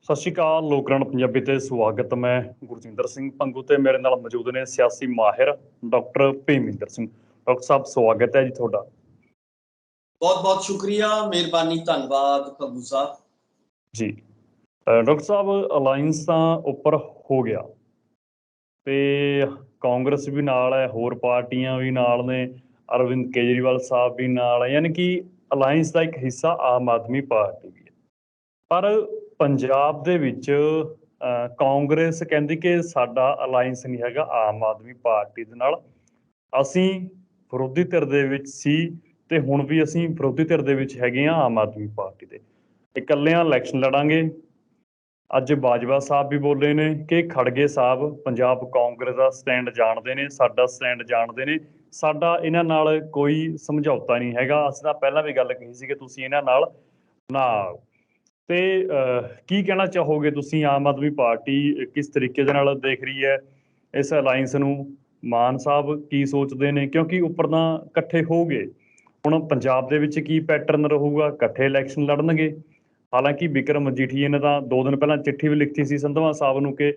ਸਤਿ ਸ਼੍ਰੀ ਅਕਾਲ। ਲੋਕਰਾਣ ਪੰਜਾਬੀ ਤੇ ਸਵਾਗਤ। ਮੈਂ ਗੁਰਜਿੰਦਰ ਸਿੰਘ ਭੰਗੂ ਤੇ ਮੇਰੇ ਨਾਲ ਮੌਜੂਦ ਨੇ ਸਿਆਸੀ ਮਾਹਿਰ ਡਾਕਟਰ ਭੀਮਿੰਦਰ ਸਿੰਘ। ਡਾਕਟਰ ਸਾਹਿਬ, ਸਵਾਗਤ ਹੈ ਜੀ ਤੁਹਾਡਾ। ਬਹੁਤ ਬਹੁਤ ਸ਼ੁਕਰੀਆ, ਮਿਹਰਬਾਨੀ, ਧੰਨਵਾਦ ਭੰਗੂ ਸਾਹਿਬ ਜੀ। ਡਾਕਟਰ ਸਾਹਿਬ, ਅਲਾਇੰਸ ਤਾਂ ਉੱਪਰ ਹੋ ਗਿਆ ਤੇ ਕਾਂਗਰਸ ਵੀ ਨਾਲ ਹੈ, ਹੋਰ ਪਾਰਟੀਆਂ ਵੀ ਨਾਲ ਨੇ, ਅਰਵਿੰਦ ਕੇਜਰੀਵਾਲ ਸਾਹਿਬ ਵੀ ਨਾਲ ਹੈ, ਯਾਨੀ ਕਿ ਅਲਾਇੰਸ ਦਾ ਇੱਕ ਹਿੱਸਾ ਆਮ ਆਦਮੀ ਪਾਰਟੀ ਵੀ ਹੈ। ਪਰ ਪੰਜਾਬ ਦੇ ਵਿੱਚ ਕਾਂਗਰਸ ਕਹਿੰਦੀ ਕਿ ਸਾਡਾ ਅਲਾਇੰਸ ਨਹੀਂ ਹੈਗਾ ਆਮ ਆਦਮੀ ਪਾਰਟੀ ਦੇ ਨਾਲ। ਅਸੀਂ ਵਿਰੋਧੀ ਧਿਰ ਦੇ ਵਿੱਚ ਸੀ ਤੇ ਹੁਣ ਵੀ ਅਸੀਂ ਵਿਰੋਧੀ ਧਿਰ ਦੇ ਵਿੱਚ ਹੈਗੇ ਹਾਂ ਆਮ ਆਦਮੀ ਪਾਰਟੀ ਦੇ। ਇਕੱਲਿਆਂ ਇਲੈਕਸ਼ਨ ਲੜਾਂਗੇ। ਅੱਜ ਬਾਜਵਾ ਸਾਹਿਬ ਵੀ ਬੋਲੇ ਨੇ ਕਿ ਖੜਗੇ ਸਾਹਿਬ ਪੰਜਾਬ ਕਾਂਗਰਸ ਦਾ ਸਟੈਂਡ ਜਾਣਦੇ ਨੇ, ਸਾਡਾ ਸਟੈਂਡ ਜਾਣਦੇ ਨੇ, ਸਾਡਾ ਇਹਨਾਂ ਨਾਲ ਕੋਈ ਸਮਝੌਤਾ ਨਹੀਂ ਹੈਗਾ। ਅਸੀਂ ਤਾਂ ਪਹਿਲਾਂ ਵੀ ਗੱਲ ਕਹੀ ਸੀ ਕਿ ਤੁਸੀਂ ਇਹਨਾਂ ਨਾਲ ਨਾ ਆਓ। ਤੇ ਕੀ ਕਹਿਣਾ ਚਾਹੋਗੇ ਤੁਸੀਂ? ਆਮ ਆਦਮੀ ਪਾਰਟੀ ਕਿਸ ਤਰੀਕੇ ਦੇ ਨਾਲ ਦੇਖ ਰਹੀ ਹੈ ਇਸ ਅਲਾਇੰਸ ਨੂੰ? ਮਾਨ ਸਾਹਿਬ ਕੀ ਸੋਚਦੇ ਨੇ? ਕਿਉਂਕਿ ਉੱਪਰ ਤਾਂ ਇਕੱਠੇ ਹੋ ਗਏ। ਹੁਣ ਪੰਜਾਬ ਦੇ ਵਿੱਚ ਕੀ ਪੈਟਰਨ ਰਹੂਗਾ? ਇਕੱਠੇ ਇਲੈਕਸ਼ਨ ਲੜਨਗੇ। ਹਾਲਾਂਕਿ ਬਿਕਰਮ ਮਜੀਠੀਆ ਨੇ ਤਾਂ 2 ਦਿਨ ਪਹਿਲਾਂ ਚਿੱਠੀ ਵੀ ਲਿਖੀ ਸੀ ਸੰਧਵਾ ਸਾਹਿਬ ਨੂੰ ਕਿ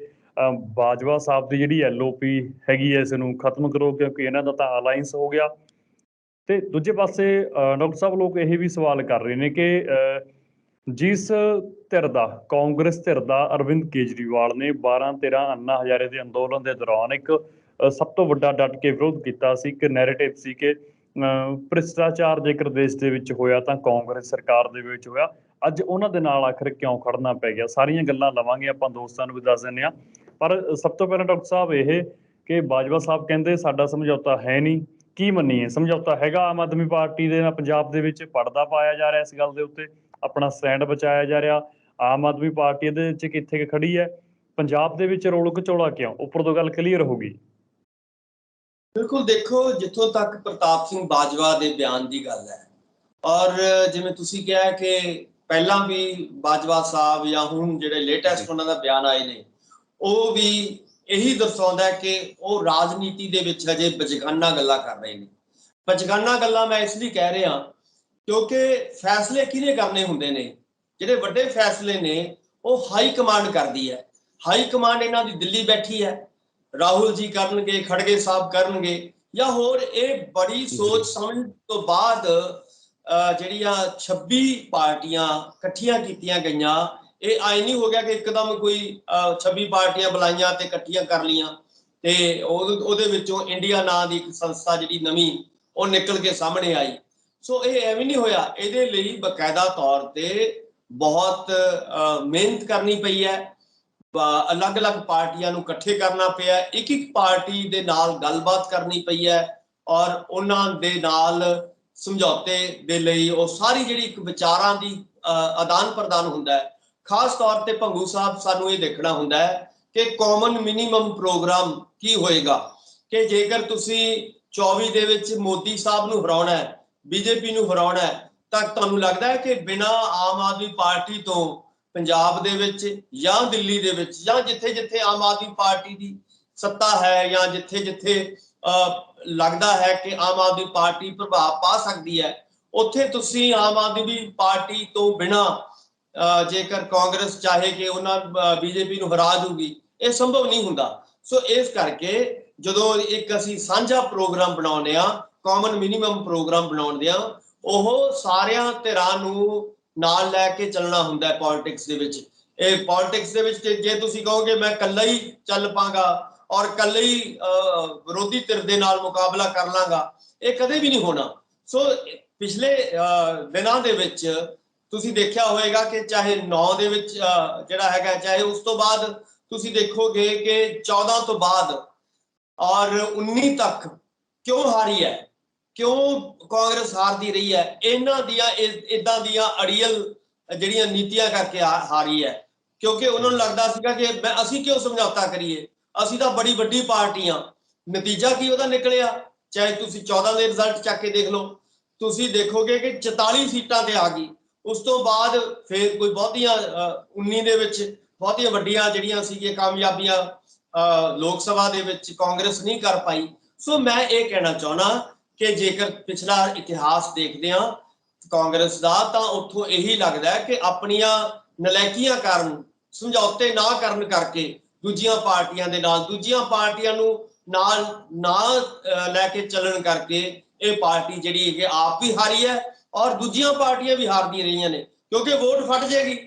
ਬਾਜਵਾ ਸਾਹਿਬ ਦੀ ਜਿਹੜੀ LOP ਹੈਗੀ ਹੈ ਇਸ ਨੂੰ ਖਤਮ ਕਰੋ, ਕਿਉਂਕਿ ਇਹਨਾਂ ਦਾ ਤਾਂ ਅਲਾਇੰਸ ਹੋ ਗਿਆ। ਤੇ ਦੂਜੇ ਪਾਸੇ ਡਾਕਟਰ ਸਾਹਿਬ, ਲੋਕ ਇਹ ਵੀ ਸਵਾਲ ਕਰ ਰਹੇ ਨੇ ਕਿ ਜਿਸ ਧਿਰ ਦਾ, ਕਾਂਗਰਸ ਧਿਰ ਦਾ ਅਰਵਿੰਦ ਕੇਜਰੀਵਾਲ ਨੇ 12-13 ਅੰਨਾ ਹਜ਼ਾਰੇ ਦੇ ਅੰਦੋਲਨ ਦੇ ਦੌਰਾਨ ਇੱਕ ਸਭ ਤੋਂ ਵੱਡਾ ਡਟ ਕੇ ਵਿਰੋਧ ਕੀਤਾ ਸੀ ਕਿ ਨੈਰੇਟਿਵ ਸੀ ਕਿ ਭ੍ਰਿਸ਼ਟਾਚਾਰ ਜੇਕਰ ਦੇਸ਼ ਦੇ ਵਿੱਚ ਹੋਇਆ ਤਾਂ ਕਾਂਗਰਸ ਸਰਕਾਰ ਦੇ ਵਿੱਚ ਹੋਇਆ। ਅੱਜ ਉਹਨਾਂ ਦੇ ਨਾਲ ਆਖਰ ਕਿਉਂ ਖੜਨਾ ਪੈ ਗਿਆ? ਸਾਰੀਆਂ ਗੱਲਾਂ ਲਵਾਂਗੇ ਆਪਾਂ, ਦੋਸਤਾਂ ਨੂੰ ਵੀ ਦੱਸ ਦਿੰਦੇ ਹਾਂ। ਪਰ ਸਭ ਤੋਂ ਪਹਿਲਾਂ ਡਾਕਟਰ ਸਾਹਿਬ ਇਹ ਕਿ ਬਾਜਵਾ ਸਾਹਿਬ ਕਹਿੰਦੇ ਸਾਡਾ ਸਮਝੌਤਾ ਹੈ ਨਹੀਂ। ਕੀ ਮੰਨੀਏ? ਸਮਝੌਤਾ ਹੈਗਾ ਆਮ ਆਦਮੀ ਪਾਰਟੀ ਦੇ ਨਾਲ? ਪੰਜਾਬ ਦੇ ਵਿੱਚ ਪੜਦਾ ਪਾਇਆ ਜਾ ਰਿਹਾ ਇਸ ਗੱਲ ਦੇ ਉੱਤੇ, ਆਪਣਾ ਸਟੈਂਡ ਬਚਾਇਆ ਜਾ ਰਿਹਾ। ਆਮ ਆਦਮੀ ਪਾਰਟੀ ਇਹਦੇ ਵਿੱਚ ਕਿੱਥੇ ਖੜੀ ਹੈ? ਪੰਜਾਬ ਦੇ ਵਿੱਚ ਰੋਲ ਘਚੋਲਾ ਕਿਉਂ? ਉੱਪਰ ਤੋਂ ਗੱਲ ਕਲੀਅਰ ਹੋ ਗਈ। ਬਿਲਕੁਲ। ਦੇਖੋ, ਜਿੱਥੋਂ ਤੱਕ ਪ੍ਰਤਾਪ ਸਿੰਘ ਬਾਜਵਾ ਦੇ ਬਿਆਨ ਦੀ ਗੱਲ ਹੈ, ਔਰ ਜਿਵੇਂ ਤੁਸੀਂ ਕਿਹਾ ਕਿ ਪਹਿਲਾਂ ਵੀ ਬਾਜਵਾ ਸਾਹਿਬ ਜਾਂ ਹੁਣ ਜਿਹੜੇ ਲੇਟੈਸਟ ਉਹਨਾਂ ਦਾ ਬਿਆਨ ਆਏ ਨੇ, ਉਹ ਵੀ ਇਹੀ ਦਰਸਾਉਂਦਾ ਹੈ ਕਿ ਉਹ ਰਾਜਨੀਤੀ ਦੇ ਵਿੱਚ ਹਜੇ ਬਚਕਾਨਾ ਗੱਲਾਂ ਕਰ ਰਹੇ ਨੇ। ਬਚਕਾਨਾ ਗੱਲਾਂ ਮੈਂ ਇਸ ਲਈ ਕਹਿ ਰਿਹਾ ਕਿਉਂਕਿ ਫੈਸਲੇ ਕਿਹਨੇ ਕਰਨੇ ਹੁੰਦੇ ਨੇ? ਜਿਹੜੇ ਵੱਡੇ ਫੈਸਲੇ ਨੇ ਉਹ ਹਾਈ ਕਮਾਂਡ ਕਰਦੀ ਹੈ। ਹਾਈ ਕਮਾਂਡ ਇਹਨਾਂ ਦੀ ਦਿੱਲੀ ਬੈਠੀ ਹੈ। ਰਾਹੁਲ ਜੀ ਕਰਨਗੇ, ਖੜਗੇ ਸਾਹਿਬ ਕਰਨਗੇ, ਜਾਂ ਹੋਰ ਇਹ ਬੜੀ ਸੋਚ ਸਮਝ ਤੋਂ ਬਾਅਦ ਜਿਹੜੀਆਂ 26 ਪਾਰਟੀਆਂ ਇਕੱਠੀਆਂ ਕੀਤੀਆਂ ਗਈਆਂ। ਇਹ ਆਈ ਨਹੀਂ ਹੋ ਗਿਆ ਕਿ ਇੱਕਦਮ ਕੋਈ 26 ਪਾਰਟੀਆਂ ਬੁਲਾਈਆਂ ਤੇ ਇਕੱਠੀਆਂ ਕਰ ਲਈਆਂ ਤੇ ਉਹਦੇ ਵਿੱਚੋਂ ਇੰਡੀਆ ਨਾਂ ਦੀ ਇੱਕ ਸੰਸਥਾ ਜਿਹੜੀ ਨਵੀਂ ਉਹ ਨਿਕਲ ਕੇ ਸਾਹਮਣੇ ਆਈ। ਸੋ ਇਹ ਐਵੇਂ ਨਹੀਂ ਹੋਇਆ। ਇਹਦੇ ਲਈ ਬਕਾਇਦਾ ਤੌਰ ਤੇ ਬਹੁਤ ਮਿਹਨਤ ਕਰਨੀ ਪਈ ਹੈ। ਅਲੱਗ-ਅਲੱਗ ਪਾਰਟੀਆਂ ਨੂੰ ਇਕੱਠੇ ਕਰਨਾ ਪਿਆ, ਇੱਕ ਪਾਰਟੀ ਦੇ ਨਾਲ ਗੱਲਬਾਤ ਕਰਨੀ ਪਈ ਹੈ ਔਰ ਉਹਨਾਂ ਦੇ ਨਾਲ ਸਮਝੌਤੇ ਦੇ ਲਈ ਉਹ ਸਾਰੀ ਜਿਹੜੀ ਇੱਕ ਵਿਚਾਰਾਂ ਦੀ ਆਦਾਨ ਪ੍ਰਦਾਨ ਹੁੰਦਾ ਹੈ। ਖਾਸ ਤੌਰ ਤੇ ਭੰਗੂ ਸਾਹਿਬ, ਸਾਨੂੰ ਇਹ ਦੇਖਣਾ ਹੁੰਦਾ ਹੈ ਕਿ ਕਾਮਨ ਮਿਨੀਮਮ ਪ੍ਰੋਗਰਾਮ ਕੀ ਹੋਏਗਾ। ਕਿ ਜੇਕਰ ਤੁਸੀਂ 24 ਦੇ ਵਿੱਚ ਮੋਦੀ ਸਾਹਿਬ ਨੂੰ ਹਰਾਉਣਾ ਹੈ, BJP ਨੂੰ ਹਰਾਉਣਾ ਹੈ, ਤਾਂ ਤੁਹਾਨੂੰ ਲੱਗਦਾ ਹੈ ਕਿ ਬਿਨਾਂ ਆਮ ਆਦਮੀ ਪਾਰਟੀ ਤੋਂ ਪੰਜਾਬ ਦੇ ਵਿੱਚ ਜਾਂ ਦਿੱਲੀ ਦੇ ਵਿੱਚ ਜਾਂ ਜਿੱਥੇ ਜਿੱਥੇ ਆਮ ਆਦਮੀ ਪਾਰਟੀ ਦੀ ਸੱਤਾ ਹੈ ਜਾਂ ਜਿੱਥੇ ਜਿੱਥੇ ਲੱਗਦਾ ਹੈ ਕਿ ਆਮ ਆਦਮੀ ਪਾਰਟੀ ਪ੍ਰਭਾਵ ਪਾ ਸਕਦੀ ਹੈ, ਉੱਥੇ ਤੁਸੀਂ ਆਮ ਆਦਮੀ ਪਾਰਟੀ ਤੋਂ ਬਿਨਾਂ ਜੇਕਰ ਕਾਂਗਰਸ ਚਾਹੇ ਕਿ ਉਹਨਾਂ BJP ਨੂੰ ਹਰਾ ਦੂਗੀ, ਇਹ ਸੰਭਵ ਨਹੀਂ ਹੁੰਦਾ। ਸੋ ਇਸ ਕਰਕੇ ਜਦੋਂ ਇੱਕ ਅਸੀਂ ਸਾਂਝਾ ਪ੍ਰੋਗਰਾਮ ਬਣਾਉਂਦੇ ਹਾਂ, ਕਾਮਨ ਮਿਨੀਮਮ ਪ੍ਰੋਗਰਾਮ ਬਣਾਉਂਦੇ ਹਾਂ, ਉਹ ਸਾਰਿਆਂ ਧਿਰਾਂ ਨੂੰ ਨਾਲ ਲੈ ਕੇ ਚੱਲਣਾ ਹੁੰਦਾ ਹੈ ਪੋਲਿਟਿਕਸ ਦੇ ਵਿੱਚ। ਇਹ ਪੋਲਿਟਿਕਸ ਦੇ ਵਿੱਚ ਜੇ ਤੁਸੀਂ ਕਹੋਗੇ ਮੈਂ ਇਕੱਲਾ ਹੀ ਚੱਲ ਪਾਂਗਾ ਔਰ ਇਕੱਲੇ ਹੀ ਵਿਰੋਧੀ ਧਿਰ ਦੇ ਨਾਲ ਮੁਕਾਬਲਾ ਕਰ ਲਾਂਗਾ, ਇਹ ਕਦੇ ਵੀ ਨਹੀਂ ਹੋਣਾ। ਸੋ ਪਿਛਲੇ ਦਿਨਾਂ ਦੇ ਵਿੱਚ ਤੁਸੀਂ ਦੇਖਿਆ ਹੋਏਗਾ ਕਿ ਚਾਹੇ 9 ਦੇ ਵਿੱਚ ਜਿਹੜਾ ਹੈਗਾ, ਚਾਹੇ ਉਸ ਤੋਂ ਬਾਅਦ ਤੁਸੀਂ ਦੇਖੋਗੇ ਕਿ 14 ਤੋਂ ਬਾਅਦ ਔਰ 19 ਤੱਕ ਕਿਉਂ ਹਾਰੀ ਹੈ, ਕਿਉਂ ਕਾਂਗਰਸ ਹਾਰਦੀ ਰਹੀ ਹੈ? ਇਹਨਾਂ ਦੀਆਂ ਇਦਾਂ ਦੀਆਂ ਅੜੀਅਲ ਜਿਹੜੀਆਂ ਨੀਤੀਆਂ ਕਰਕੇ ਹਾਰੀ ਹੈ। ਕਿਉਂਕਿ ਉਹਨਾਂ ਨੂੰ ਲੱਗਦਾ ਸੀਗਾ ਕਿ ਅਸੀਂ ਕਿਉਂ ਸਮਝੌਤਾ ਕਰੀਏ, ਅਸੀਂ ਤਾਂ ਬੜੀ ਵੱਡੀ ਪਾਰਟੀ ਆ। ਨਤੀਜਾ ਕੀ ਉਹਦਾ ਨਿਕਲਿਆ? ਚਾਹੇ ਤੁਸੀਂ 14 ਦੇ ਰਿਜ਼ਲਟ ਚੱਕ ਕੇ ਦੇਖ ਲਓ, ਤੁਸੀਂ ਦੇਖੋਗੇ ਕਿ 44 ਸੀਟਾਂ ਤੇ ਆ ਗਈ। ਉਸ ਤੋਂ ਬਾਅਦ ਫਿਰ ਕੋਈ ਬਹੁਤੀਆਂ 19 ਦੇ ਵਿੱਚ ਬਹੁਤੀਆਂ ਵੱਡੀਆਂ ਜਿਹੜੀਆਂ ਸੀਗੀਆਂ ਕਾਮਯਾਬੀਆਂ ਲੋਕ ਸਭਾ ਦੇ ਵਿੱਚ ਕਾਂਗਰਸ ਨਹੀਂ ਕਰ ਪਾਈ। ਸੋ ਮੈਂ ਇਹ ਕਹਿਣਾ ਚਾਹੁੰਦਾ ਕਿ ਜੇਕਰ ਪਿਛਲਾ ਇਤਿਹਾਸ ਦੇਖਦੇ ਹਾਂ ਕਾਂਗਰਸ ਦਾ, ਤਾਂ ਉੱਥੋਂ ਇਹੀ ਲੱਗਦਾ ਹੈ ਕਿ ਆਪਣੀਆਂ ਨਲਾਇਕੀਆਂ ਕਾਰਨ ਸਮਝੌਤੇ ਨਾ ਕਰਨ ਕਰਕੇ ਦੂਜੀਆਂ ਪਾਰਟੀਆਂ ਦੇ ਨਾਲ, ਦੂਜੀਆਂ ਪਾਰਟੀਆਂ ਨੂੰ ਨਾਲ ਨਾ ਲੈ ਕੇ ਚੱਲਣ ਕਰਕੇ ਇਹ ਪਾਰਟੀ ਜਿਹੜੀ ਹੈਗੀ ਆਪ ਵੀ ਹਾਰੀ ਹੈ ਔਰ ਦੂਜੀਆਂ ਪਾਰਟੀਆਂ ਵੀ ਹਾਰਦੀਆਂ ਰਹੀਆਂ ਨੇ, ਕਿਉਂਕਿ ਵੋਟ ਫਟ ਜਾਏਗੀ।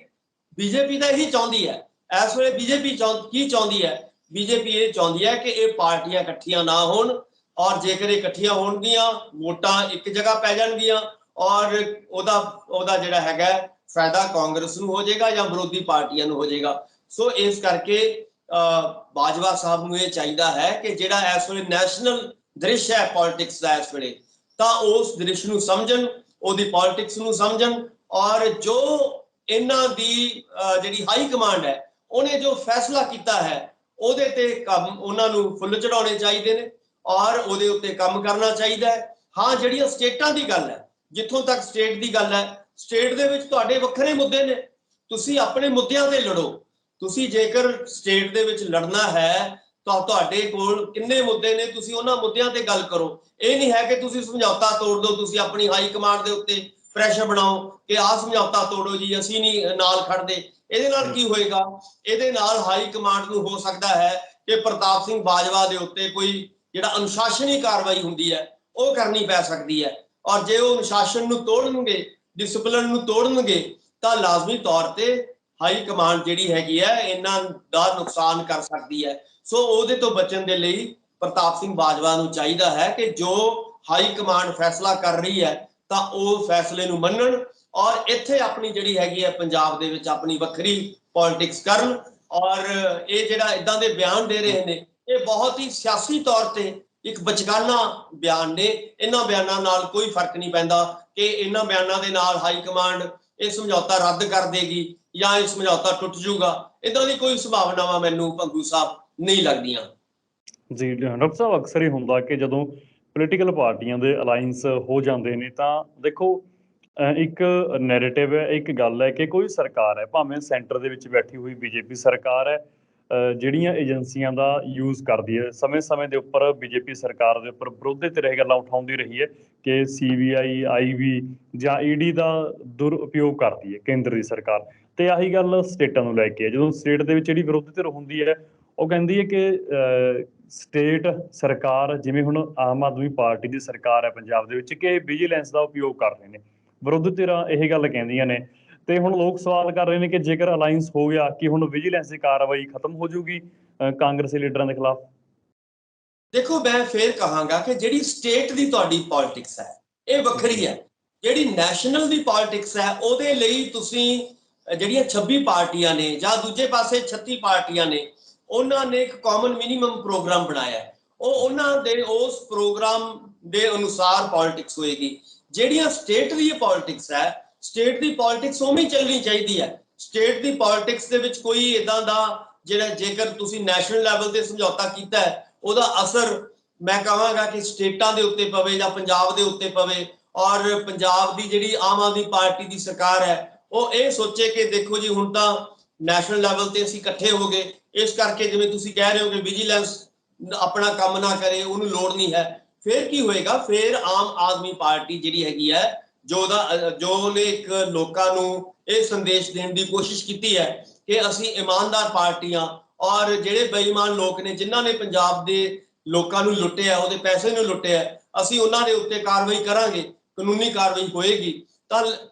ਬੀਜੇਪੀ ਤਾਂ ਇਹੀ ਚਾਹੁੰਦੀ ਹੈ ਇਸ ਵੇਲੇ। ਬੀਜੇਪੀ ਕੀ ਚਾਹੁੰਦੀ ਹੈ? ਬੀਜੇਪੀ ਇਹ ਚਾਹੁੰਦੀ ਹੈ ਕਿ ਇਹ ਪਾਰਟੀਆਂ ਇਕੱਠੀਆਂ ਨਾ ਹੋਣ, ਔਰ ਜੇਕਰ ਇਕੱਠੀਆਂ ਹੋਣਗੀਆਂ ਵੋਟਾਂ ਇੱਕ ਜਗ੍ਹਾ ਪੈ ਜਾਣਗੀਆਂ ਔਰ ਉਹਦਾ ਜਿਹੜਾ ਹੈਗਾ ਫਾਇਦਾ ਕਾਂਗਰਸ ਨੂੰ ਹੋ ਜਾਏਗਾ ਜਾਂ ਵਿਰੋਧੀ ਪਾਰਟੀਆਂ ਨੂੰ ਹੋ ਜਾਏਗਾ। ਸੋ ਇਸ ਕਰਕੇ ਬਾਜਵਾ ਸਾਹਿਬ ਨੂੰ ਇਹ ਚਾਹੀਦਾ ਹੈ ਕਿ ਜਿਹੜਾ ਇਸ ਵੇਲੇ ਨੈਸ਼ਨਲ ਦ੍ਰਿਸ਼ ਹੈ ਪੋਲਿਟਿਕਸ ਦਾ ਇਸ ਵੇਲੇ, ਤਾਂ ਉਸ ਦ੍ਰਿਸ਼ ਨੂੰ ਸਮਝਣ, ਉਹਦੀ ਪੋਲਿਟਿਕਸ ਨੂੰ ਸਮਝਣ, ਔਰ ਜੋ ਇਹਨਾਂ ਦੀ ਜਿਹੜੀ ਹਾਈ ਕਮਾਂਡ ਹੈ ਉਹਨੇ ਜੋ ਫੈਸਲਾ ਕੀਤਾ ਹੈ ਉਹਦੇ ਤੇ ਕੰਮ ਉਹਨਾਂ ਨੂੰ ਫੁੱਲ ਚੜਾਉਣੇ ਚਾਹੀਦੇ ਨੇ ਔਰ ਉਹਦੇ ਉੱਤੇ ਕੰਮ ਕਰਨਾ ਚਾਹੀਦਾ ਹੈ। ਹਾਂ, ਜਿਹੜੀਆਂ ਸਟੇਟਾਂ ਦੀ ਗੱਲ ਹੈ, ਜਿੱਥੋਂ ਤੱਕ ਸਟੇਟ ਦੀ ਗੱਲ ਹੈ, ਸਟੇਟ ਦੇ ਵਿੱਚ ਤੁਹਾਡੇ ਵੱਖਰੇ ਮੁੱਦੇ ਨੇ, ਤੁਸੀਂ ਆਪਣੇ ਮੁੱਦਿਆਂ ਤੇ ਲੜੋ। ਤੁਸੀਂ ਜੇਕਰ ਸਟੇਟ ਦੇ ਵਿੱਚ ਲੜਨਾ ਹੈ ਤਾਂ ਤੁਹਾਡੇ ਕੋਲ ਕਿੰਨੇ ਮੁੱਦੇ ਨੇ, ਤੁਸੀਂ ਉਹਨਾਂ ਮੁੱਦਿਆਂ ਤੇ ਗੱਲ ਕਰੋ। ਇਹ ਨਹੀਂ ਹੈ ਕਿ ਤੁਸੀਂ ਸਮਝੌਤਾ ਤੋੜ ਦਿਓ, ਤੁਸੀਂ ਆਪਣੀ ਹਾਈ ਕਮਾਂਡ ਦੇ ਉੱਤੇ ਪ੍ਰੈਸ਼ਰ ਬਣਾਓ ਕਿ ਆਹ ਸਮਝੌਤਾ ਤੋੜੋ ਜੀ, ਅਸੀਂ ਨਹੀਂ ਨਾਲ ਖੜਦੇ। ਇਹਦੇ ਨਾਲ ਕੀ ਹੋਏਗਾ? ਇਹਦੇ ਨਾਲ ਹਾਈ ਕਮਾਂਡ ਨੂੰ ਹੋ ਸਕਦਾ ਹੈ ਕਿ ਪ੍ਰਤਾਪ ਸਿੰਘ ਬਾਜਵਾ ਦੇ ਉੱਤੇ ਕੋਈ ਜਿਹੜਾ ਅਨੁਸ਼ਾਸਨੀ ਕਾਰਵਾਈ ਹੁੰਦੀ ਹੈ ਉਹ ਕਰਨੀ ਪੈ ਸਕਦੀ ਹੈ, ਔਰ ਜੇ ਉਹ ਅਨੁਸ਼ਾਸਨ ਨੂੰ ਤੋੜਨਗੇ, ਡਿਸਪਲਿਨ ਨੂੰ ਤੋੜਨਗੇ, ਤਾਂ ਲਾਜ਼ਮੀ ਤੌਰ ਤੇ ਹਾਈ ਕਮਾਂਡ ਜਿਹੜੀ ਹੈਗੀ ਹੈ ਇਹਨਾਂ ਦਾ ਨੁਕਸਾਨ ਕਰ ਸਕਦੀ ਹੈ। ਸੋ ਉਹਦੇ ਤੋਂ ਬਚਣ ਦੇ ਲਈ ਪ੍ਰਤਾਪ ਸਿੰਘ ਬਾਜਵਾ ਨੂੰ ਚਾਹੀਦਾ ਹੈ ਕਿ ਜੋ ਹਾਈ ਕਮਾਂਡ ਫੈਸਲਾ ਕਰ ਰਹੀ ਹੈ ਤਾਂ ਉਹ ਫੈਸਲੇ ਨੂੰ ਮੰਨਣ ਔਰ ਇੱਥੇ ਆਪਣੀ ਜਿਹੜੀ ਹੈਗੀ ਹੈ ਪੰਜਾਬ ਦੇ ਵਿੱਚ ਆਪਣੀ ਵੱਖਰੀ ਪੋਲਿਟਿਕਸ ਕਰਨ। ਔਰ ਇਹ ਜਿਹੜਾ ਇਦਾਂ ਦੇ ਬਿਆਨ ਦੇ ਰਹੇ ਨੇ ਇਹ ਬਹੁਤ ਹੀ ਸਿਆਸੀ ਤੌਰ ਤੇ ਇੱਕ ਬਚਕਾਨਾ ਬਿਆਨ ਨੇ। ਇਹਨਾਂ ਬਿਆਨਾਂ ਨਾਲ ਕੋਈ ਫਰਕ ਨਹੀਂ ਪੈਂਦਾ ਕਿ ਇਹਨਾਂ ਬਿਆਨਾਂ ਦੇ ਨਾਲ ਹਾਈ ਕਮਾਂਡ ਇਹ ਸਮਝੌਤਾ ਰੱਦ ਕਰ ਦੇਗੀ ਜਾਂ ਇਹ ਸਮਝੌਤਾ ਟੁੱਟ ਜੂਗਾ। ਇਦਾਂ ਦੀ ਕੋਈ ਸੰਭਾਵਨਾਵਾਂ ਮੈਨੂੰ ਭੰਗੂ ਸਾਹਿਬ ਨਹੀਂ ਲੱਗਦੀਆਂ। ਜੀ ਡਾਕਟਰ ਸਾਹਿਬ, ਅਕਸਰ ਹੀ ਹੁੰਦਾ ਕਿ ਜਦੋਂ ਪੋਲੀਟੀਕਲ ਪਾਰਟੀਆਂ ਦੇ ਅਲਾਈਅੰਸ ਹੋ ਜਾਂਦੇ ਨੇ ਤਾਂ ਦੇਖੋ ਇੱਕ ਨੈਰੇਟਿਵ ਹੈ, ਇੱਕ ਗੱਲ ਹੈ ਕਿ ਕੋਈ ਸਰਕਾਰ ਹੈ, ਭਾਵੇਂ ਸੈਂਟਰ ਦੇ ਵਿੱਚ ਬੈਠੀ ਹੋਈ ਬੀਜੇਪੀ ਸਰਕਾਰ ਹੈ, ਜਿਹੜੀਆਂ ਏਜੰਸੀਆਂ ਦਾ ਯੂਜ਼ ਕਰਦੀ ਹੈ, ਸਮੇਂ-ਸਮੇਂ ਦੇ ਉੱਪਰ ਬੀਜੇਪੀ ਸਰਕਾਰ ਦੇ ਉੱਪਰ ਵਿਰੋਧੀ ਧਿਰ ਇਹ ਗੱਲਾਂ ਉਠਾਉਂਦੀ ਰਹੀ ਹੈ ਕਿ CBI, IB ਜਾਂ ED ਦਾ ਦੁਰਉਪਯੋਗ ਕਰਦੀ ਹੈ ਕੇਂਦਰ ਦੀ ਸਰਕਾਰ। ਤੇ ਆਹੀ ਗੱਲ ਸਟੇਟਾਂ ਨੂੰ ਲੈ ਕੇ ਹੈ। ਜਦੋਂ ਸਟੇਟ ਦੇ ਵਿੱਚ ਜਿਹੜੀ ਵਿਰੋਧੀ ਧਿਰ ਹੁੰਦੀ ਹੈ ਉਹ ਕਹਿੰਦੀ ਹੈ ਕਿ ਸਟੇਟ ਸਰਕਾਰ, ਜਿਵੇਂ ਹੁਣ ਆਮ ਆਦਮੀ ਪਾਰਟੀ ਦੀ ਸਰਕਾਰ ਹੈ ਪੰਜਾਬ ਦੇ ਵਿੱਚ, ਕਿ ਵਿਜੀਲੈਂਸ ਦਾ ਉਪਯੋਗ ਕਰ ਰਹੇ ਨੇ। ਵਿਰੋਧੀ ਧਿਰਾਂ ਇਹ ਗੱਲ ਕਹਿੰਦੀਆਂ ਨੇ ਤੇ ਹੁਣ ਲੋਕ ਸਵਾਲ ਕਰ ਰਹੇ ਨੇ ਕਿ ਜੇਕਰ ਅਲਾਈਅੰਸ ਹੋ ਗਿਆ ਕਿ ਹੁਣ ਵਿਜੀਲੈਂਸ ਦੀ ਕਾਰਵਾਈ ਖਤਮ ਹੋ ਜਾਊਗੀ ਕਾਂਗਰਸੀ ਲੀਡਰਾਂ ਦੇ ਖਿਲਾਫ। ਦੇਖੋ, ਮੈਂ ਫੇਰ ਕਹਾਂਗਾ ਕਿ ਜਿਹੜੀ ਸਟੇਟ ਦੀ ਤੁਹਾਡੀ ਪੋਲਿਟਿਕਸ ਹੈ ਇਹ ਵੱਖਰੀ ਹੈ। ਜਿਹੜੀ ਨੈਸ਼ਨਲ ਦੀ ਪੋਲਿਟਿਕਸ ਹੈ ਉਹਦੇ ਲਈ ਤੁਸੀਂ ਜਿਹੜੀਆਂ 26 ਪਾਰਟੀਆਂ ਨੇ ਜਾਂ ਦੂਜੇ ਪਾਸੇ 36 ਪਾਰਟੀਆਂ ਨੇ, ਉਹਨਾਂ ਨੇ ਇੱਕ ਕਾਮਨ ਮਿਨੀਮਮ ਪ੍ਰੋਗਰਾਮ ਬਣਾਇਆ। ਉਹ ਉਹਨਾਂ ਦੇ ਉਸ ਪ੍ਰੋਗਰਾਮ ਦੇ ਅਨੁਸਾਰ ਪੋਲਿਟਿਕਸ ਹੋਏਗੀ। ਜਿਹੜੀਆਂ ਸਟੇਟ ਦੀ ਪੋਲਿਟਿਕਸ ਹੈ, ਸਟੇਟ ਦੀ ਪੋਲਿਟਿਕਸ ਉਵੇਂ ਚੱਲਣੀ ਚਾਹੀਦੀ ਹੈ। ਸਟੇਟ ਦੀ ਪੋਲਿਟਿਕਸ ਦੇ ਵਿੱਚ ਕੋਈ ਇਦਾਂ ਦਾ ਜਿਹੜਾ ਜੇਕਰ ਤੁਸੀਂ ਨੈਸ਼ਨਲ ਲੈਵਲ ਤੇ ਸਮਝੌਤਾ ਕੀਤਾ ਹੈ ਉਹਦਾ ਅਸਰ ਮੈਂ ਕਹਾਂਗਾ ਕਿ ਸਟੇਟਾਂ ਦੇ ਉੱਤੇ ਪਵੇ ਜਾਂ ਪੰਜਾਬ ਦੇ ਉੱਤੇ ਪਵੇ। ਔਰ ਪੰਜਾਬ ਦੀ ਜਿਹੜੀ ਆਮ ਆਦਮੀ ਪਾਰਟੀ ਦੀ ਸਰਕਾਰ ਹੈ ਉਹ ਇਹ ਸੋਚੇ ਕਿ ਦੇਖੋ ਜੀ ਹੁਣ ਤਾਂ ਨੈਸ਼ਨਲ ਲੈਵਲ ਤੇ ਅਸੀਂ ਇਕੱਠੇ ਹੋ ਗਏ, ਇਸ ਕਰਕੇ ਜਿਵੇਂ ਤੁਸੀਂ ਕਹਿ ਰਹੇ ਹੋ ਕਿ ਵਿਜੀਲੈਂਸ ਆਪਣਾ ਕੰਮ ਨਾ ਕਰੇ, ਉਹਨੂੰ ਲੋੜ ਨਹੀਂ ਹੈ। ਫਿਰ ਕੀ ਹੋਏਗਾ? ਫਿਰ ਆਮ ਆਦਮੀ ਪਾਰਟੀ ਜਿਹੜੀ ਹੈਗੀ ਹੈ ਜੋ ਉਹਨੇ ਇੱਕ ਲੋਕਾਂ ਨੂੰ ਇਹ ਸੰਦੇਸ਼ ਦੇਣ ਦੀ ਕੋਸ਼ਿਸ਼ ਕੀਤੀ ਹੈ ਕਿ ਅਸੀਂ ਇਮਾਨਦਾਰ ਪਾਰਟੀਆਂ ਔਰ ਜਿਹੜੇ ਬੇਈਮਾਨ ਲੋਕ ਨੇ ਜਿਨ੍ਹਾਂ ਨੇ ਪੰਜਾਬ ਦੇ ਲੋਕਾਂ ਨੂੰ ਲੁੱਟਿਆ, ਉਹਦੇ ਪੈਸੇ ਨੂੰ ਲੁੱਟਿਆ, ਅਸੀਂ ਉਹਨਾਂ ਦੇ ਉੱਤੇ ਕਾਰਵਾਈ ਕਰਾਂਗੇ, ਕਾਨੂੰਨੀ ਕਾਰਵਾਈ ਹੋਏਗੀ।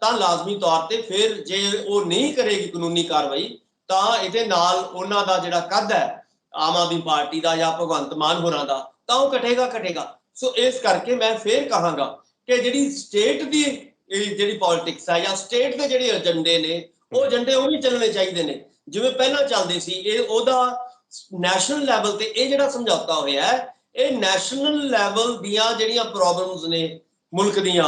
ਤਾਂ ਲਾਜ਼ਮੀ ਤੌਰ ਤੇ ਫਿਰ ਜੇ ਉਹ ਨਹੀਂ ਕਰੇਗੀ ਕਾਨੂੰਨੀ ਕਾਰਵਾਈ ਤਾਂ ਇਹਦੇ ਨਾਲ ਉਹਨਾਂ ਦਾ ਜਿਹੜਾ ਕੱਦ ਹੈ ਆਮ ਆਦਮੀ ਪਾਰਟੀ ਦਾ ਜਾਂ ਭਗਵੰਤ ਮਾਨ ਹੋਰਾਂ ਦਾ, ਤਾਂ ਉਹ ਘਟੇਗਾ। ਸੋ ਇਸ ਕਰਕੇ ਮੈਂ ਫੇਰ ਕਹਾਂਗਾ ਕਿ ਜਿਹੜੀ ਸਟੇਟ ਦੀ ਜਿਹੜੀ ਪੋਲਿਟਿਕਸ ਹੈ ਜਾਂ ਸਟੇਟ ਦੇ ਜਿਹੜੇ ਏਜੰਡੇ ਨੇ ਉਹ ਏਜੰਡੇ ਉਹ ਵੀ ਚੱਲਣੇ ਚਾਹੀਦੇ ਨੇ ਜਿਵੇਂ ਪਹਿਲਾਂ ਚੱਲਦੇ ਸੀ। ਇਹ ਉਹਦਾ ਨੈਸ਼ਨਲ ਲੈਵਲ ਤੇ ਇਹ ਜਿਹੜਾ ਸਮਝੌਤਾ ਹੋਇਆ ਹੈ ਇਹ ਨੈਸ਼ਨਲ ਲੈਵਲ ਦੀਆਂ ਜਿਹੜੀਆਂ ਪ੍ਰੋਬਲਮਸ ਨੇ ਮੁਲਕ ਦੀਆਂ,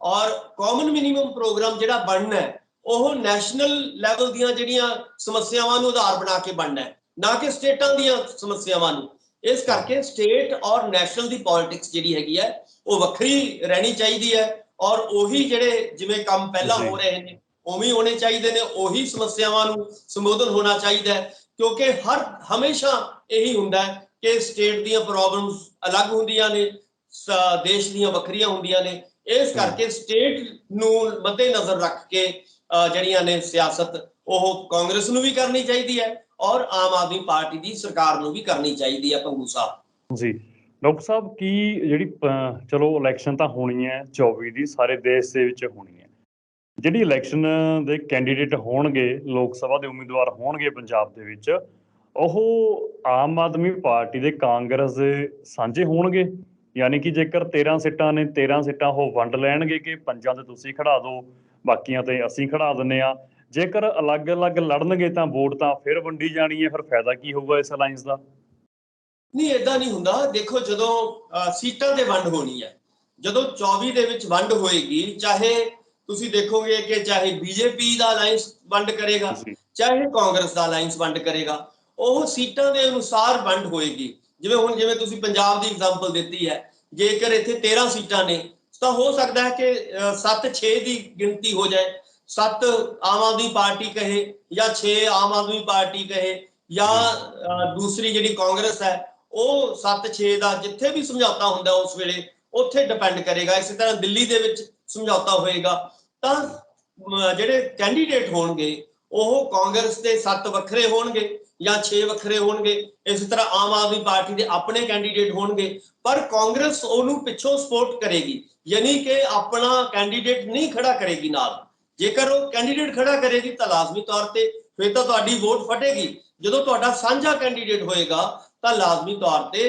ਔਰ ਕਾਮਨ ਮਿਨੀਮਮ ਪ੍ਰੋਗਰਾਮ ਜਿਹੜਾ ਬਣਨਾ ਹੈ ਉਹ ਨੈਸ਼ਨਲ ਲੈਵਲ ਦੀਆਂ ਜਿਹੜੀਆਂ ਸਮੱਸਿਆਵਾਂ ਨੂੰ ਆਧਾਰ ਬਣਾ ਕੇ ਬਣਨਾ ਹੈ, ਨਾ ਕਿ ਸਟੇਟਾਂ ਦੀਆਂ ਸਮੱਸਿਆਵਾਂ ਨੂੰ। ਇਸ ਕਰਕੇ ਸਟੇਟ ਔਰ ਨੈਸ਼ਨਲ ਦੀ ਪੋਲਿਟਿਕਸ ਜਿਹੜੀ ਹੈਗੀ ਹੈ ਉਹ ਵੱਖਰੀ ਰਹਿਣੀ ਚਾਹੀਦੀ ਹੈ ਔਰ ਉਹੀ ਜਿਹੜੇ ਜਿਵੇਂ ਕੰਮ ਪਹਿਲਾਂ ਹੋ ਰਹੇ ਨੇ ਉਵੇਂ ਹੋਣੇ ਚਾਹੀਦੇ ਨੇ। ਉਹੀ ਸਮੱਸਿਆਵਾਂ ਨੂੰ ਸੰਬੋਧਨ ਹੋਣਾ ਚਾਹੀਦਾ ਹੈ ਕਿਉਂਕਿ ਹਮੇਸ਼ਾ ਇਹੀ ਹੁੰਦਾ ਹੈ ਕਿ ਸਟੇਟ ਦੀਆਂ ਪ੍ਰੋਬਲਮਸ ਅਲੱਗ ਹੁੰਦੀਆਂ ਨੇ, ਦੇਸ਼ ਦੀਆਂ ਵੱਖਰੀਆਂ ਹੁੰਦੀਆਂ ਨੇ। ਇਸ ਕਰਕੇ ਸਟੇਟ ਨੂੰ ਮੱਦੇ ਨਜ਼ਰ ਰੱਖ ਕੇ ਜਿਹੜੀਆਂ ਨੇ ਸਿਆਸਤ ਉਹ ਕਾਂਗਰਸ ਨੂੰ ਵੀ ਕਰਨੀ ਚਾਹੀਦੀ ਹੈ ਔਰ ਆਮ ਆਦਮੀ ਪਾਰਟੀ ਦੀ ਸਰਕਾਰ ਨੂੰ ਵੀ ਕਰਨੀ ਚਾਹੀਦੀ ਹੈ ਭੰਗੂ ਸਾਹਿਬ। ਜੀ ਡਾਕਟਰ ਸਾਹਿਬ, ਕੀ ਜਿਹੜੀ ਚਲੋ ਇਲੈਕਸ਼ਨ ਤਾਂ ਹੋਣੀ ਹੈ 24 ਦੀ, ਸਾਰੇ ਦੇਸ਼ ਦੇ ਵਿੱਚ ਹੋਣੀ ਹੈ। ਜਿਹੜੀ ਇਲੈਕਸ਼ਨ ਦੇ ਕੈਂਡੀਡੇਟ ਹੋਣਗੇ, ਲੋਕ ਸਭਾ ਦੇ ਉਮੀਦਵਾਰ ਹੋਣਗੇ ਪੰਜਾਬ ਦੇ ਵਿੱਚ, ਉਹ ਆਮ ਆਦਮੀ ਪਾਰਟੀ ਦੇ ਕਾਂਗਰਸ ਦੇ ਸਾਂਝੇ ਹੋਣਗੇ? ਯਾਨੀ ਕਿ ਜੇਕਰ 13 ਸੀਟਾਂ ਨੇ, 13 ਸੀਟਾਂ ਉਹ ਵੰਡ ਲੈਣਗੇ ਕਿ 5 ਤੇ ਤੁਸੀਂ ਖੜਾ ਦਿਓ, ਬਾਕੀਆਂ ਤੇ ਅਸੀਂ ਖੜਾ ਦਿੰਦੇ ਹਾਂ? ਜੇਕਰ ਅਲੱਗ-ਅਲੱਗ ਲੜਨਗੇ ਤਾਂ ਵੋਟ ਤਾਂ ਫਿਰ ਵੰਡੀ ਜਾਣੀ ਹੈ, ਫਿਰ ਫਾਇਦਾ ਕੀ ਹੋਊਗਾ ਇਸ ਅਲਾਈਅੰਸ ਦਾ? ਨਹੀਂ, ਏਦਾਂ ਨਹੀਂ ਹੁੰਦਾ। ਦੇਖੋ, ਜਦੋਂ ਸੀਟਾਂ ਤੇ ਵੰਡ ਹੋਣੀ ਹੈ, ਜਦੋਂ 24 ਦੇ ਵਿੱਚ ਵੰਡ ਹੋਏਗੀ, ਚਾਹੇ ਤੁਸੀਂ ਦੇਖੋਗੇ ਕਿ ਚਾਹੇ ਬੀਜੇਪੀ ਦਾ ਅਲਾਈਅੰਸ ਵੰਡ ਕਰੇਗਾ, ਜੀ ਚਾਹੇ ਕਾਂਗਰਸ ਦਾ ਅਲਾਈਅੰਸ ਵੰਡ ਕਰੇਗਾ, ਉਹ ਸੀਟਾਂ ਦੇ ਅਨੁਸਾਰ ਵੰਡ ਹੋਏਗੀ। ਜਿਵੇਂ ਤੁਸੀਂ ਪੰਜਾਬ ਦੀ ਐਗਜ਼ਾਮਪਲ ਦਿੱਤੀ ਹੈ, ਜੇਕਰ ਇੱਥੇ 13 ਸੀਟਾਂ ਨੇ ਤਾਂ ਹੋ ਸਕਦਾ ਹੈ ਕਿ 7-6 ਦੀ ਗਿਣਤੀ ਹੋ ਜਾਏ, 7 ਆਮ ਆਦਮੀ ਪਾਰਟੀ ਕਹੇ ਜਾਂ 6 ਆਮ ਆਦਮੀ ਪਾਰਟੀ ਕਹੇ, ਜਾਂ ਦੂਸਰੀ ਜਿਹੜੀ ਕਾਂਗਰਸ ਹੈ ਉਹ 7-6 ਦਾ ਜਿੱਥੇ ਵੀ ਸਮਝੌਤਾ ਹੁੰਦਾ ਉਸ ਵੇਲੇ ਉੱਥੇ ਡਿਪੈਂਡ ਕਰੇਗਾ। ਇਸੇ ਤਰ੍ਹਾਂ ਦਿੱਲੀ ਦੇ ਵਿੱਚ ਸਮਝੌਤਾ ਹੋਏਗਾ ਤਾਂ ਜਿਹੜੇ ਕੈਂਡੀਡੇਟ ਹੋਣਗੇ ਉਹ ਕਾਂਗਰਸ ਦੇ 7 ਵੱਖਰੇ ਹੋਣਗੇ ਜਾਂ 6 ਵੱਖਰੇ ਹੋਣਗੇ। ਇਸੇ ਤਰ੍ਹਾਂ ਆਮ ਆਦਮੀ ਪਾਰਟੀ ਦੇ ਆਪਣੇ ਕੈਂਡੀਡੇਟ ਹੋਣਗੇ, ਪਰ ਕਾਂਗਰਸ ਉਹਨੂੰ ਪਿੱਛੋਂ ਸਪੋਰਟ ਕਰੇਗੀ, ਯਾਨੀ ਕਿ ਆਪਣਾ ਕੈਂਡੀਡੇਟ ਨਹੀਂ ਖੜਾ ਕਰੇਗੀ ਨਾਲ। ਜੇਕਰ ਉਹ ਕੈਂਡੀਡੇਟ ਖੜਾ ਕਰੇਗੀ ਤਾਂ ਲਾਜ਼ਮੀ ਤੌਰ ਤੇ ਫਿਰ ਤਾਂ ਤੁਹਾਡੀ ਵੋਟ ਫਟੇਗੀ। ਜਦੋਂ ਤੁਹਾਡਾ ਸਾਂਝਾ ਕੈਂਡੀਡੇਟ ਹੋਏਗਾ ਤਾਂ ਲਾਜ਼ਮੀ ਤੌਰ ਤੇ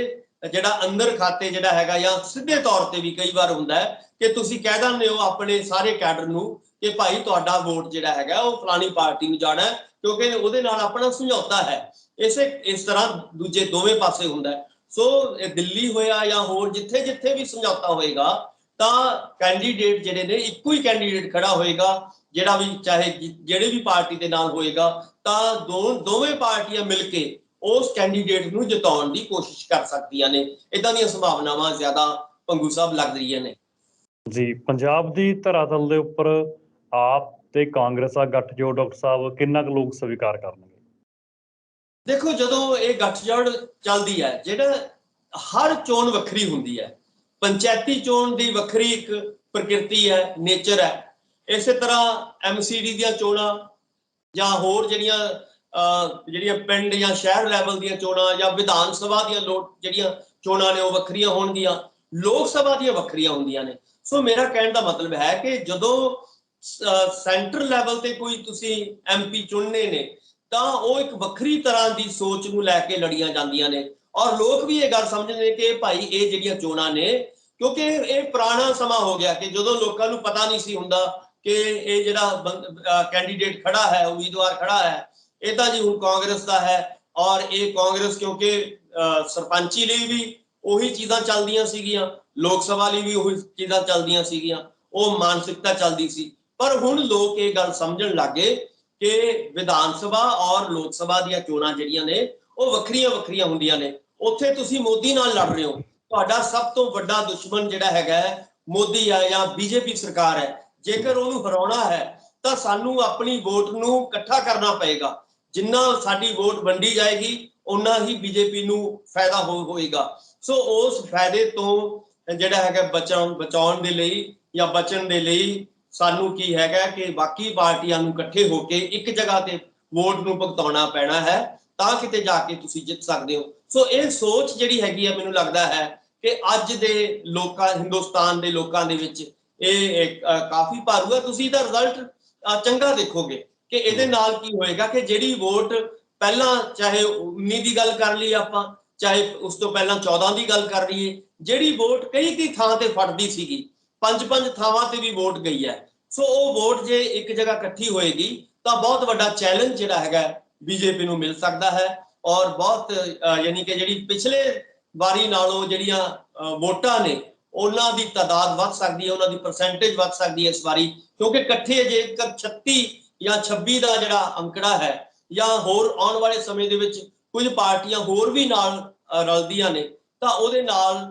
ਜਿਹੜਾ ਅੰਦਰ ਖਾਤੇ ਜਿਹੜਾ ਹੈਗਾ, ਜਾਂ ਸਿੱਧੇ ਤੌਰ ਤੇ ਵੀ ਕਈ ਵਾਰ ਹੁੰਦਾ ਹੈ ਕਿ ਤੁਸੀਂ ਕਹਿ ਦਿੰਦੇ ਹੋ ਆਪਣੇ ਸਾਰੇ ਕੈਡਰ ਨੂੰ ਕਿ ਭਾਈ ਤੁਹਾਡਾ ਵੋਟ ਜਿਹੜਾ ਹੈਗਾ ਉਹ ਫਲਾਣੀ ਪਾਰਟੀ ਨੂੰ ਜਾਣਾ, ਕਿਉਂਕਿ ਉਹਦੇ ਨਾਲ ਆਪਣਾ ਸਮਝੌਤਾ ਹੈ। ਇਸ ਤਰ੍ਹਾਂ ਦੂਜੇ ਦੋਵੇਂ ਪਾਸੇ ਹੁੰਦਾ। ਸੋ ਦਿੱਲੀ ਹੋਇਆ ਜਾਂ ਹੋਰ ਜਿੱਥੇ ਜਿੱਥੇ ਵੀ ਸਮਝੌਤਾ ਹੋਏਗਾ ਤਾਂ ਕੈਂਡੀਡੇਟ ਜਿਹੜੇ ਨੇ ਇੱਕੋ ਹੀ ਕੈਂਡੀਡੇਟ ਖੜਾ ਹੋਏਗਾ, ਜਿਹੜਾ ਵੀ ਚਾਹੇ ਜਿਹੜੇ ਵੀ ਪਾਰਟੀ ਦੇ ਨਾਲ ਹੋਏਗਾ, ਤਾਂ ਦੋਵੇਂ ਪਾਰਟੀਆਂ ਮਿਲ ਕੇ ਉਸ ਕੈਂਡੀਡੇਟ ਨੂੰ ਜਿਤਾਉਣ ਦੀ ਕੋਸ਼ਿਸ਼ ਕਰ ਸਕਦੀਆਂ ਨੇ। ਇਦਾਂ ਦੀਆਂ ਸੰਭਾਵਨਾਵਾਂ ਜ਼ਿਆਦਾ ਭੰਗੂ ਸਾਹਿਬ ਲੱਗ ਰਹੀਆਂ ਨੇ। ਜੀ, ਪੰਜਾਬ ਦੀ ਧਰਾਤਲ ਦੇ ਉੱਪਰ ਆਪ ਤੇ ਕਾਂਗਰਸ ਦਾ ਗੱਠਜੋੜ ਡਾਕਟਰ ਸਾਹਿਬ ਕਿੰਨਾ ਕੁ ਲੋਕ ਸਵੀਕਾਰ ਕਰਨਗੇ? ਦੇਖੋ, ਜਦੋਂ ਇਹ ਗੱਠਜੋੜ ਚੱਲਦੀ ਹੈ, ਜਿਹੜਾ ਹਰ ਚੋਣ ਵੱਖਰੀ ਹੁੰਦੀ ਹੈ, ਪੰਚਾਇਤੀ ਚੋਣ ਦੀ ਵੱਖਰੀ ਇੱਕ ਪ੍ਰਕਿਰਤੀ ਹੈ, ਨੇਚਰ ਹੈ। ਇਸੇ ਤਰ੍ਹਾਂ ਐਮਸੀਡੀ ਦੀਆਂ ਚੋਣਾਂ ਜਾਂ ਹੋਰ ਜਿਹੜੀਆਂ ਪਿੰਡ ਜਾਂ ਸ਼ਹਿਰ ਲੈਵਲ ਦੀਆਂ ਚੋਣਾਂ ਜਾਂ ਵਿਧਾਨ ਸਭਾ ਦੀਆਂ ਜਿਹੜੀਆਂ ਚੋਣਾਂ ਨੇ ਉਹ ਵੱਖਰੀਆਂ ਹੋਣਗੀਆਂ, ਲੋਕ ਸਭਾ ਦੀਆਂ ਵੱਖਰੀਆਂ ਹੁੰਦੀਆਂ ਨੇ। ਸੋ ਮੇਰਾ ਕਹਿਣ ਦਾ ਮਤਲਬ ਹੈ ਕਿ ਜਦੋਂ ਸੈਂਟਰ ਲੈਵਲ ਤੇ ਕੋਈ ਤੁਸੀਂ ਐਮਪੀ ਚੁਣਨੇ ਨੇ ਤਾਂ ਉਹ ਇੱਕ ਵੱਖਰੀ ਤਰ੍ਹਾਂ ਦੀ ਸੋਚ ਨੂੰ ਲੈ ਕੇ ਲੜੀਆਂ ਜਾਂਦੀਆਂ ਨੇ, ਔਰ ਲੋਕ ਵੀ ਇਹ ਗੱਲ ਸਮਝਦੇ ਨੇ ਕਿ ਭਾਈ ਇਹ ਜਿਹੜੀਆਂ ਚੋਣਾਂ ਨੇ, ਕਿਉਂਕਿ ਇਹ ਪੁਰਾਣਾ ਸਮਾਂ ਹੋ ਗਿਆ ਕਿ ਜਦੋਂ ਲੋਕਾਂ ਨੂੰ ਪਤਾ ਨਹੀਂ ਸੀ ਹੁੰਦਾ ਕਿ ਇਹ ਜਿਹੜਾ ਕੈਂਡੀਡੇਟ ਖੜਾ ਹੈ, ਉਮੀਦਵਾਰ ਖੜਾ ਹੈ, ਇਹ ਤਾਂ ਜੀ ਹੁਣ ਕਾਂਗਰਸ ਦਾ ਹੈ। ਔਰ ਇਹ ਕਾਂਗਰਸ ਕਿਉਂਕਿ ਸਰਪੰਚੀ ਲਈ ਵੀ ਉਹੀ ਚੀਜ਼ਾਂ ਚੱਲਦੀਆਂ ਸੀਗੀਆਂ, ਲੋਕ ਸਭਾ ਲਈ ਵੀ ਉਹੀ ਚੀਜ਼ਾਂ ਚੱਲਦੀਆਂ ਸੀਗੀਆਂ, ਉਹ ਮਾਨਸਿਕਤਾ ਚੱਲਦੀ ਸੀ। ਪਰ ਹੁਣ ਲੋਕ ਇਹ ਗੱਲ ਸਮਝਣ ਲੱਗ ਗਏ ਕਿ ਵਿਧਾਨ ਸਭਾ ਔਰ ਲੋਕ ਸਭਾ ਦੀਆਂ ਚੋਣਾਂ ਜਿਹੜੀਆਂ ਨੇ ਉਹ ਵੱਖਰੀਆਂ ਵੱਖਰੀਆਂ ਹੁੰਦੀਆਂ ਨੇ। ਉੱਥੇ ਤੁਸੀਂ ਮੋਦੀ ਨਾਲ ਲੜ ਰਹੇ ਹੋ, ਤੁਹਾਡਾ ਸਭ ਤੋਂ ਵੱਡਾ ਦੁਸ਼ਮਣ ਜਿਹੜਾ ਹੈਗਾ ਮੋਦੀ ਹੈ ਜਾਂ ਬੀਜੇਪੀ ਸਰਕਾਰ ਹੈ। ਜੇਕਰ ਉਹਨੂੰ ਹਰਾਉਣਾ ਹੈ ਤਾਂ ਸਾਨੂੰ ਆਪਣੀ ਵੋਟ ਨੂੰ ਇਕੱਠਾ ਕਰਨਾ ਪਏਗਾ। ਜਿੰਨਾ ਸਾਡੀ ਵੋਟ ਵੰਡੀ ਜਾਏਗੀ ਓਨਾ ਹੀ ਬੀਜੇਪੀ ਨੂੰ ਫਾਇਦਾ ਹੋਏਗਾ। ਸੋ ਉਸ ਫਾਇਦੇ ਤੋਂ ਜਿਹੜਾ ਹੈਗਾ ਬਚਾਉਣ ਦੇ ਲਈ ਜਾਂ ਬਚਣ ਦੇ ਲਈ ਸਾਨੂੰ ਕੀ ਹੈਗਾ ਕਿ ਬਾਕੀ ਪਾਰਟੀਆਂ ਨੂੰ ਇਕੱਠੇ ਹੋ ਕੇ ਇੱਕ ਜਗ੍ਹਾ ਤੇ ਵੋਟ ਨੂੰ ਭੁਗਤਾਉਣਾ ਪੈਣਾ ਹੈ, ਤਾਂ ਕਿਤੇ ਜਾ ਕੇ ਤੁਸੀਂ ਜਿੱਤ ਸਕਦੇ ਹੋ। ਸੋ ਇਹ ਸੋਚ ਜਿਹੜੀ ਹੈਗੀ ਆ, ਮੈਨੂੰ ਲੱਗਦਾ ਹੈ ਕਿ ਅੱਜ ਦੇ ਹਿੰਦੁਸਤਾਨ ਦੇ ਲੋਕਾਂ ਦੇ ਵਿੱਚ ਇਹ ਕਾਫੀ ਭਾਰੂ ਹੈ। ਤੁਸੀਂ ਇਹਦਾ ਰਿਜ਼ਲਟ ਚੰਗਾ ਦੇਖੋਗੇ ਕਿ ਇਹਦੇ ਨਾਲ ਕੀ ਹੋਏਗਾ ਕਿ ਜਿਹੜੀ ਵੋਟ ਪਹਿਲਾਂ, ਚਾਹੇ 19 ਦੀ ਗੱਲ ਕਰ ਲਈ ਆਪਾਂ, ਚਾਹੇ ਉਸ ਤੋਂ ਪਹਿਲਾਂ 14 ਦੀ ਗੱਲ ਕਰ ਲਈਏ, ਜਿਹੜੀ ਵੋਟ ਕਈ ਥਾਂ ਤੇ ਫਟਦੀ ਸੀਗੀ, 5 ਥਾਵਾਂ ਤੇ ਵੀ ਵੋਟ ਗਈ ਹੈ। ਸੋ ਉਹ ਵੋਟ ਜੇ ਇੱਕ ਜਗ੍ਹਾ ਇਕੱਠੀ ਹੋਏਗੀ ਤਾਂ ਬਹੁਤ ਵੱਡਾ ਚੈਲੰਜ ਜਿਹੜਾ ਹੈਗਾ ਬੀਜੇਪੀ ਨੂੰ ਮਿਲ ਸਕਦਾ ਹੈ। ਔਰ ਬਹੁਤ ਯਾਨੀ ਕਿ ਜਿਹੜੀ ਪਿਛਲੇ ਵਾਰੀ ਨਾਲੋਂ ਜਿਹੜੀਆਂ ਵੋਟਾਂ ਨੇ ਉਹਨਾਂ ਦੀ ਤਾਦਾਦ ਵੱਧ ਸਕਦੀ ਹੈ, ਉਹਨਾਂ ਦੀ ਪਰਸੈਂਟੇਜ ਵੱਧ ਸਕਦੀ ਹੈ ਇਸ ਵਾਰੀ, ਕਿਉਂਕਿ ਇਕੱਠੇ ਜੇਕਰ 36 ਜਾਂ 26 ਦਾ ਜਿਹੜਾ ਅੰਕੜਾ ਹੈ, ਜਾਂ ਹੋਰ ਆਉਣ ਵਾਲੇ ਸਮੇਂ ਦੇ ਵਿੱਚ ਕੁਝ ਪਾਰਟੀਆਂ ਹੋਰ ਵੀ ਨਾਲ ਰਲਦੀਆਂ ਨੇ, ਤਾਂ ਉਹਦੇ ਨਾਲ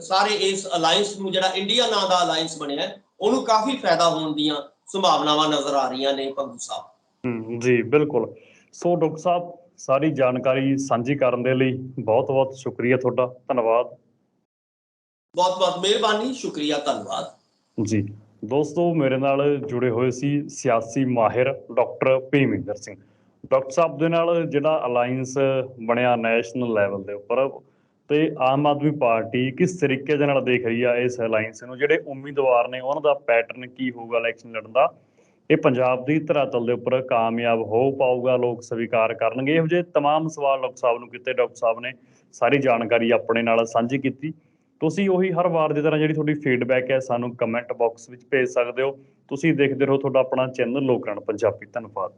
ਸਾਰੇ ਇਸ ਅਲਾਈਅੰਸ ਨੂੰ, ਜਿਹੜਾ ਇੰਡੀਆ ਨਾਂ ਦਾ ਅਲਾਈਅੰਸ ਬਣਿਆ, ਉਹਨੂੰ ਕਾਫੀ ਫਾਇਦਾ ਹੋਣ ਦੀਆਂ ਸੰਭਾਵਨਾਵਾਂ ਨਜ਼ਰ ਆ ਰਹੀਆਂ ਨੇ ਭੰਗੂ ਸਾਹਿਬ। ਜੀ ਬਿਲਕੁਲ। ਸੋ ਡਾਕਟਰ ਸਾਹਿਬ, ਸਾਰੀ ਜਾਣਕਾਰੀ ਸਾਂਝੀ ਕਰਨ ਦੇ ਲਈ ਬਹੁਤ ਬਹੁਤ ਸ਼ੁਕਰੀਆ ਤੁਹਾਡਾ, ਧੰਨਵਾਦ। ਬਹੁਤ ਬਹੁਤ ਮਿਹਰਬਾਨੀ, ਸ਼ੁਕਰੀਆ, ਧੰਨਵਾਦ ਜੀ। ਦੋਸਤੋ ਮੇਰੇ ਨਾਲ ਜੁੜੇ ਹੋਏ ਸੀ ਸਿਆਸੀ ਮਾਹਿਰ ਡਾਕਟਰ ਭੀਮਿੰਦਰ ਸਿੰਘ। ਡਾਕਟਰ ਸਾਹਿਬ ਦੇ ਨਾਲ ਜਿਹੜਾ ਅਲਾਈਅੰਸ ਬਣਿਆ ਨੈਸ਼ਨਲ ਲੈਵਲ ਦੇ ਉੱਪਰ, ਤੇ ਆਮ ਆਦਮੀ ਪਾਰਟੀ ਕਿਸ ਤਰੀਕੇ ਦੇ ਨਾਲ ਦੇਖ ਰਹੀ ਆ ਇਸ ਅਲਾਈਅੰਸ ਨੂੰ, ਜਿਹੜੇ ਉਮੀਦਵਾਰ ਨੇ ਉਹਨਾਂ ਦਾ ਪੈਟਰਨ ਕੀ ਹੋਊਗਾ ਇਲੈਕਸ਼ਨ ਲੜਨ ਦਾ, ਇਹ ਪੰਜਾਬ ਦੀ ਧਰਾਤਲ ਦੇ ਉੱਪਰ ਕਾਮਯਾਬ ਹੋ ਪਾਊਗਾ, ਲੋਕ ਸਵੀਕਾਰ ਕਰਨਗੇ? ਇਹੋ ਜਿਹੇ ਤਮਾਮ ਸਵਾਲ ਡਾਕਟਰ ਸਾਹਿਬ ਨੂੰ ਕੀਤੇ। ਡਾਕਟਰ ਸਾਹਿਬ ਨੇ ਸਾਰੀ ਜਾਣਕਾਰੀ ਆਪਣੇ ਨਾਲ ਸਾਂਝੀ ਕੀਤੀ। ਤੁਸੀਂ ਉਹੀ ਹਰ ਵਾਰ ਦੀ ਤਰ੍ਹਾਂ ਜਿਹੜੀ ਤੁਹਾਡੀ ਫੀਡਬੈਕ ਹੈ ਸਾਨੂੰ ਕਮੈਂਟ ਬਾਕਸ ਵਿੱਚ ਭੇਜ ਸਕਦੇ ਹੋ। ਤੁਸੀਂ ਦੇਖਦੇ ਰਹੋ ਤੁਹਾਡਾ ਆਪਣਾ ਚੈਨਲ ਲੋਕਰਾਣ ਪੰਜਾਬੀ। ਧੰਨਵਾਦ।